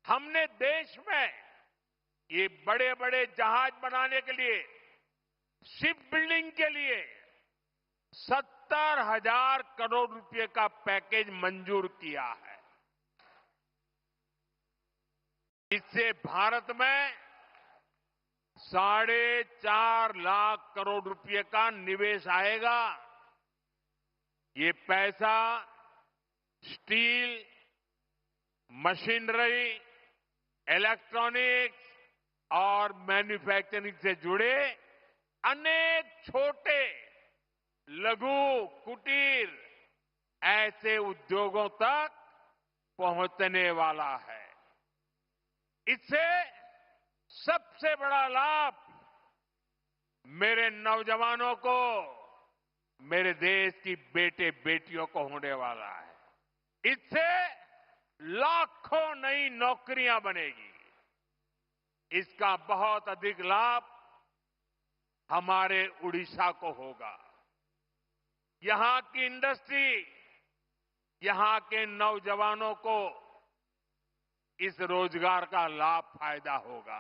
हमने देश में ये बड़े बड़े जहाज बनाने के लिए, शिप बिल्डिंग के लिए 70,000 करोड़ रुपए का पैकेज मंजूर किया है। इससे भारत में 4.5 लाख करोड़ रुपए का निवेश आएगा। ये पैसा स्टील, मशीनरी, इलेक्ट्रॉनिक्स और मैन्युफैक्चरिंग से जुड़े अनेक छोटे, लघु, कुटीर ऐसे उद्योगों तक पहुंचने वाला है। इससे सबसे बड़ा लाभ मेरे नौजवानों को, मेरे देश की बेटे बेटियों को होने वाला है। इससे लाखों नई नौकरियां बनेगी। इसका बहुत अधिक लाभ हमारे उड़ीसा को होगा। यहां की इंडस्ट्री, यहां के नौजवानों को इस रोजगार का लाभ फायदा होगा।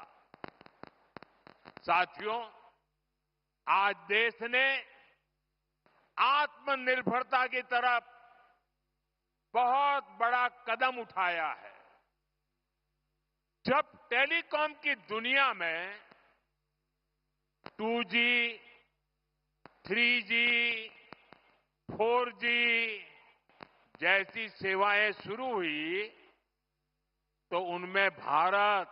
साथियों, आज देश ने आत्मनिर्भरता की तरफ बहुत बड़ा कदम उठाया है। जब टेलीकॉम की दुनिया में 2G, 3G, 4G जैसी सेवाएं शुरू हुई तो उनमें भारत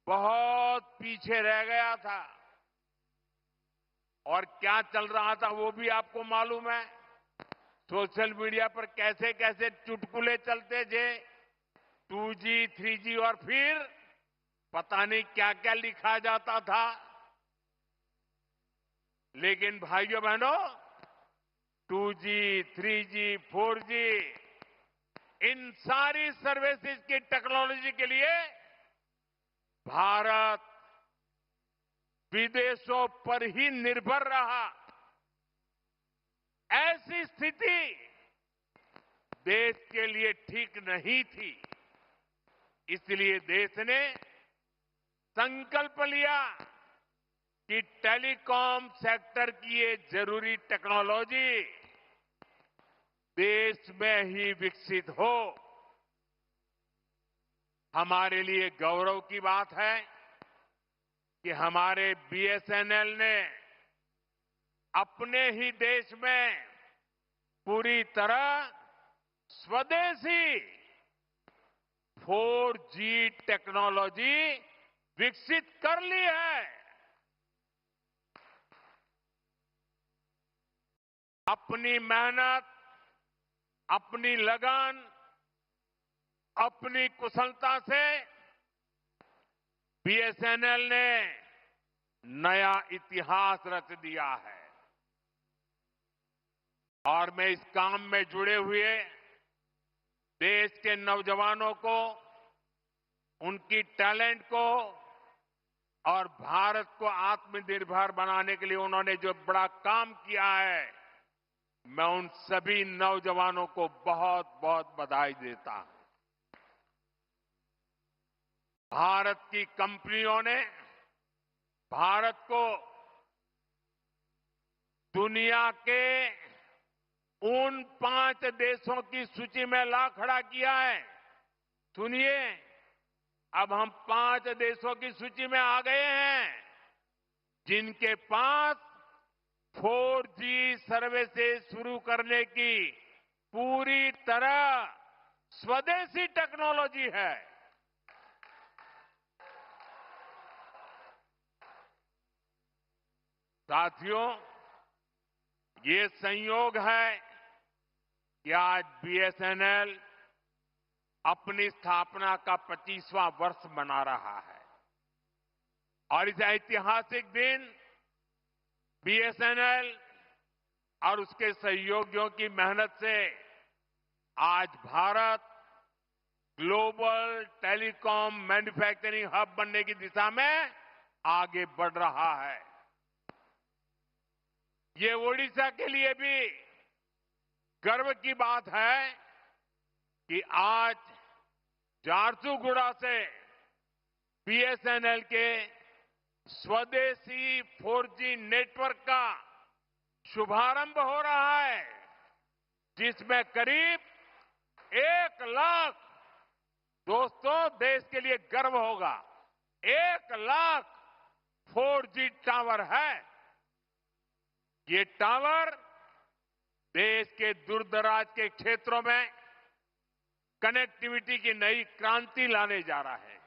बहुत पीछे रह गया था। और क्या चल रहा था वो भी आपको मालूम है। सोशल मीडिया पर कैसे कैसे चुटकुले चलते थे, 2G, 3G और फिर पता नहीं क्या क्या लिखा जाता था। लेकिन भाइयों बहनों, 2G, 3G, 4G इन सारी सर्विसेज की टेक्नोलॉजी के लिए भारत विदेशों पर ही निर्भर रहा। ऐसी स्थिति देश के लिए ठीक नहीं थी। इसलिए देश ने संकल्प लिया कि टेलीकॉम सेक्टर की ये जरूरी टेक्नोलॉजी देश में ही विकसित हो। हमारे लिए गौरव की बात है कि हमारे BSNL ने अपने ही देश में पूरी तरह स्वदेशी 4G टेक्नोलॉजी विकसित कर ली है। अपनी मेहनत, अपनी लगन, अपनी कुशलता से BSNL ने नया इतिहास रच दिया है। और मैं इस काम में जुड़े हुए देश के नौजवानों को, उनकी टैलेंट को और भारत को आत्मनिर्भर बनाने के लिए उन्होंने जो बड़ा काम किया है, मैं उन सभी नौजवानों को बहुत बहुत बधाई देता हूं। भारत की कंपनियों ने भारत को दुनिया के उन 5 देशों की सूची में ला खड़ा किया है। सुनिए, अब हम 5 देशों की सूची में आ गए हैं जिनके पास 4G सर्विसेज शुरू करने की पूरी तरह स्वदेशी टेक्नोलॉजी है। साथियों, ये संयोग है कि आज BSNL अपनी स्थापना का 25वां वर्ष मना रहा है। और इस ऐतिहासिक दिन BSNL और उसके सहयोगियों की मेहनत से आज Bharat global telecom manufacturing hub बनने की दिशा में आगे बढ़ रहा है। ये ओडिशा के लिए भी गर्व की बात है कि आज झारसुगुड़ा से बीएसएनएल के स्वदेशी 4G नेटवर्क का शुभारंभ हो रहा है, जिसमें करीब 1 लाख, दोस्तों देश के लिए गर्व होगा, 1 लाख 4G टावर है। ये टावर देश के दूरदराज के क्षेत्रों में कनेक्टिविटी की नई क्रांति लाने जा रहा है।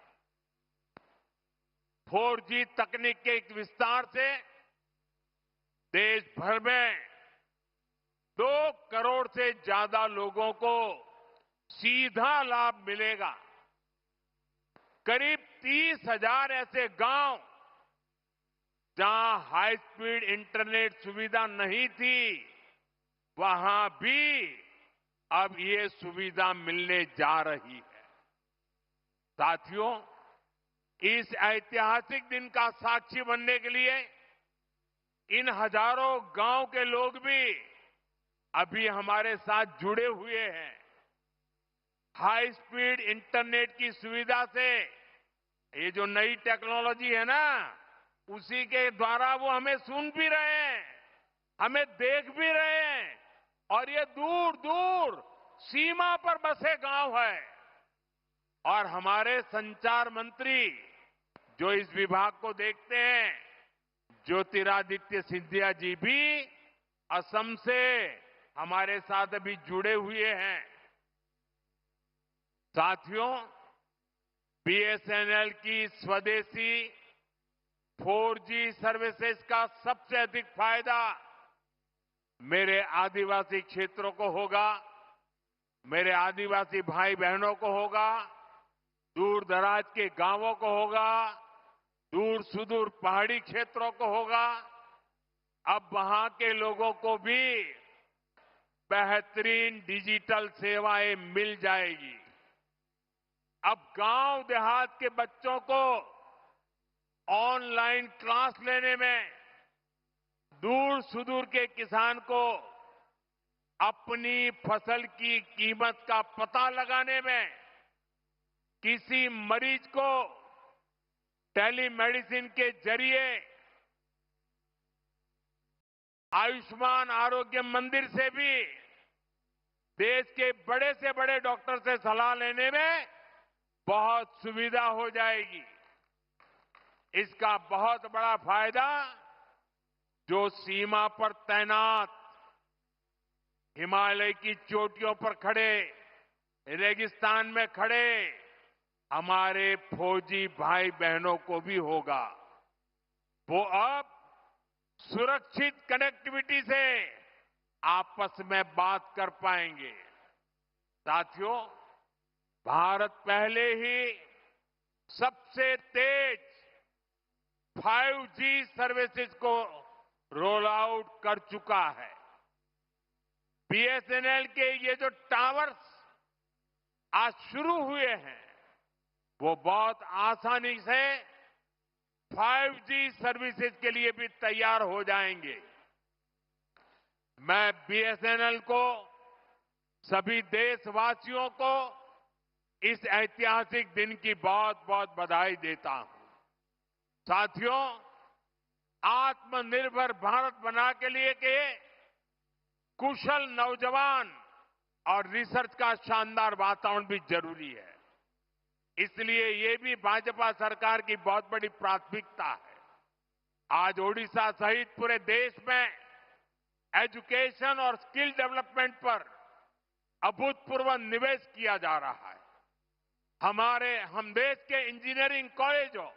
4G तकनीक के एक विस्तार से देश भर में 2 करोड़ से ज्यादा लोगों को सीधा लाभ मिलेगा। करीब 30,000 ऐसे गांव जहां हाई स्पीड इंटरनेट सुविधा नहीं थी, वहां भी अब ये सुविधा मिलने जा रही है। साथियों, इस ऐतिहासिक दिन का साक्षी बनने के लिए इन हजारों गांव के लोग भी अभी हमारे साथ जुड़े हुए हैं। हाई स्पीड इंटरनेट की सुविधा से ये जो नई टेक्नोलॉजी है ना, उसी के द्वारा वो हमें सुन भी रहे हैं, हमें देख भी रहे हैं, और ये दूर दूर सीमा पर बसे गांव है। और हमारे संचार मंत्री जो इस विभाग को देखते हैं, ज्योतिरादित्य सिंधिया जी भी असम से हमारे साथ अभी जुड़े हुए हैं। साथियों, बीएसएनएल की स्वदेशी 4G सर्विसेज का सबसे अधिक फायदा मेरे आदिवासी क्षेत्रों को होगा, मेरे आदिवासी भाई बहनों को होगा, दूर दराज के गांवों को होगा, दूर सुदूर पहाड़ी क्षेत्रों को होगा। अब वहां के लोगों को भी बेहतरीन डिजिटल सेवाएं मिल जाएगी। अब गांव देहात के बच्चों को ऑनलाइन क्लास लेने में, दूर सुदूर के किसान को अपनी फसल की कीमत का पता लगाने में, किसी मरीज को टेलीमेडिसिन के जरिए आयुष्मान आरोग्य मंदिर से भी देश के बड़े से बड़े डॉक्टर से सलाह लेने में बहुत सुविधा हो जाएगी। इसका बहुत बड़ा फायदा जो सीमा पर तैनात, हिमालय की चोटियों पर खड़े, रेगिस्तान में खड़े हमारे फौजी भाई बहनों को भी होगा। वो अब सुरक्षित कनेक्टिविटी से आपस में बात कर पाएंगे। साथियों, भारत पहले ही सबसे तेज 5G सर्विसेज को रोल आउट कर चुका है। बीएसएनएल के ये जो टावर्स आज शुरू हुए हैं, वो बहुत आसानी से 5G सर्विसेज के लिए भी तैयार हो जाएंगे। मैं बीएसएनएल को, सभी देशवासियों को इस ऐतिहासिक दिन की बहुत बहुत बधाई देता हूं। साथियों, आत्मनिर्भर भारत बना के लिए के कुशल नौजवान और रिसर्च का शानदार वातावरण भी जरूरी है। इसलिए ये भी भाजपा सरकार की बहुत बड़ी प्राथमिकता है। आज ओडिशा सहित पूरे देश में एजुकेशन और स्किल डेवलपमेंट पर अभूतपूर्व निवेश किया जा रहा है। हम देश के इंजीनियरिंग कॉलेजों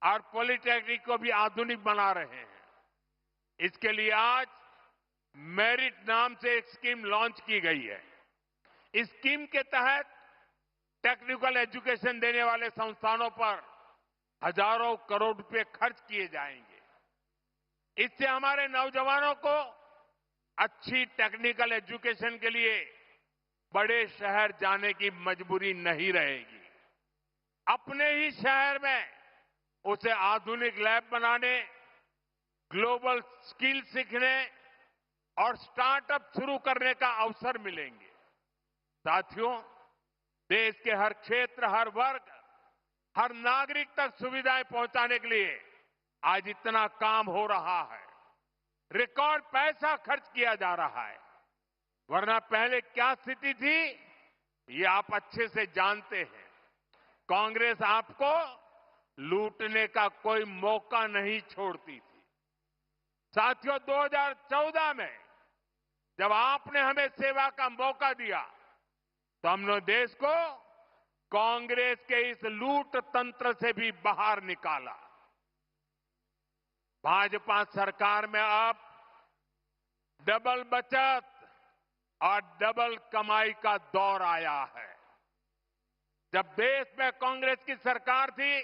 और पॉलिटेक्निक को भी आधुनिक बना रहे हैं। इसके लिए आज मेरिट नाम से एक स्कीम लॉन्च की गई है। इस स्कीम के तहत टेक्निकल एजुकेशन देने वाले संस्थानों पर हजारों करोड़ रुपए खर्च किए जाएंगे। इससे हमारे नौजवानों को अच्छी टेक्निकल एजुकेशन के लिए बड़े शहर जाने की मजबूरी नहीं रहेगी। अपने ही शहर में उसे आधुनिक लैब बनाने, ग्लोबल स्किल सीखने और स्टार्टअप शुरू करने का अवसर मिलेंगे। साथियों, देश के हर क्षेत्र, हर वर्ग, हर नागरिक तक सुविधाएं पहुंचाने के लिए आज इतना काम हो रहा है। रिकॉर्ड पैसा खर्च किया जा रहा है। वरना पहले क्या स्थिति थी, ये आप अच्छे से जानते हैं। कांग्रेस आपको लूटने का कोई मौका नहीं छोड़ती थी। साथियों, 2014 में जब आपने हमें सेवा का मौका दिया तो हमने देश को कांग्रेस के इस लूट तंत्र से भी बाहर निकाला। भाजपा सरकार में अब डबल बचत और डबल कमाई का दौर आया है। जब देश में कांग्रेस की सरकार थी,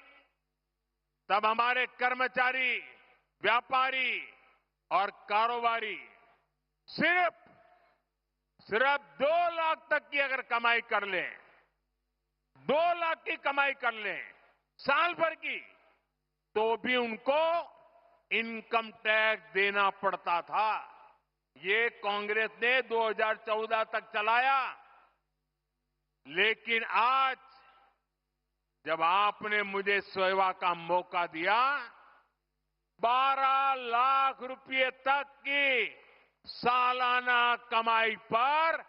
तब हमारे कर्मचारी, व्यापारी और कारोबारी सिर्फ 2 लाख तक की अगर कमाई कर लें, 2 लाख की कमाई कर लें साल भर की, तो भी उनको इनकम टैक्स देना पड़ता था। ये कांग्रेस ने 2014 तक चलाया। लेकिन आज जब आपने मुझे सेवा का मौका दिया, 12 लाख रुपए तक की सालाना कमाई पर